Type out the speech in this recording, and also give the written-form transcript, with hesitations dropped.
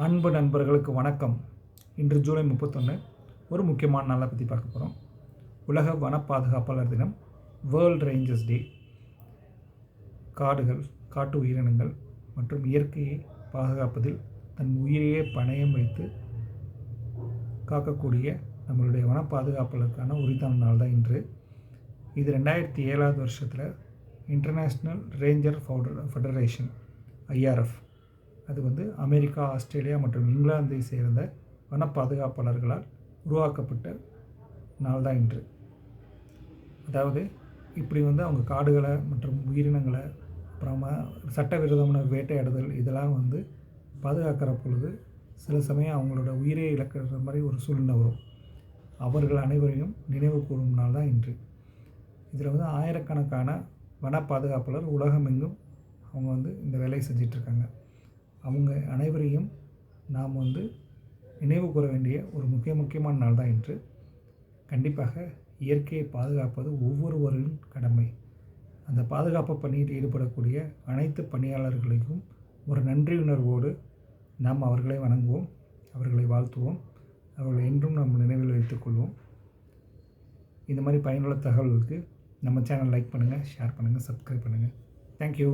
அன்பு நண்பர்களுக்கு வணக்கம். இன்று ஜூலை 31 ஒரு முக்கியமான நாளை பற்றி பார்க்க போகிறோம். உலக வன பாதுகாப்பாளர் தினம், வேர்ல்ட் ரேஞ்சர்ஸ் டே. காடுகள், காட்டு உயிரினங்கள் மற்றும் இயற்கையை பாதுகாப்பதில் தன் உயிரையே பணயம் வைத்து காக்கக்கூடிய நம்மளுடைய வன பாதுகாப்பாளருக்கான உரித்தான நாள் தான் இன்று. இது 2007 வருஷத்தில் இன்டர்நேஷ்னல் ரேஞ்சர் ஃபெடரேஷன் IRF, அது அமெரிக்கா, ஆஸ்திரேலியா மற்றும் இங்கிலாந்தை சேர்ந்த வன பாதுகாப்பாளர்களால் உருவாக்கப்பட்ட நாள் தான் இன்று. அதாவது இப்படி அவங்க காடுகளை மற்றும் உயிரினங்களை அப்புறமா சட்டவிரோதமான வேட்டையாடுதல் இதெல்லாம் பாதுகாக்கிற பொழுது சில சமயம் அவங்களோட உயிரை இழக்கிற மாதிரி ஒரு சூழ்நிலை வரும். அவர்கள் அனைவரையும் நினைவு கூறும் நாள் தான் இன்று. இதில் ஆயிரக்கணக்கான வன பாதுகாப்பாளர் உலகமெங்கும் அவங்க இந்த வேலையை செஞ்சிட்ருக்காங்க. அவங்க அனைவரையும் நாம் நினைவு கூற வேண்டிய ஒரு முக்கியமான நாள் தான் இன்று. கண்டிப்பாக இயற்கையை பாதுகாப்பது ஒவ்வொருவரின் கடமை. அந்த பாதுகாப்பு பணியில் ஈடுபடக்கூடிய அனைத்து பணியாளர்களுக்கும் ஒரு நன்றியுணர்வோடு நாம் அவர்களை வணங்குவோம், அவர்களை வாழ்த்துவோம், அவர்களை என்றும் நாம் நினைவில் வைத்துக்கொள்வோம். இந்த மாதிரி பயனுள்ள தகவல்களுக்கு நம்ம சேனல் லைக் பண்ணுங்கள், ஷேர் பண்ணுங்கள், சப்ஸ்கிரைப் பண்ணுங்கள். தேங்க்யூ.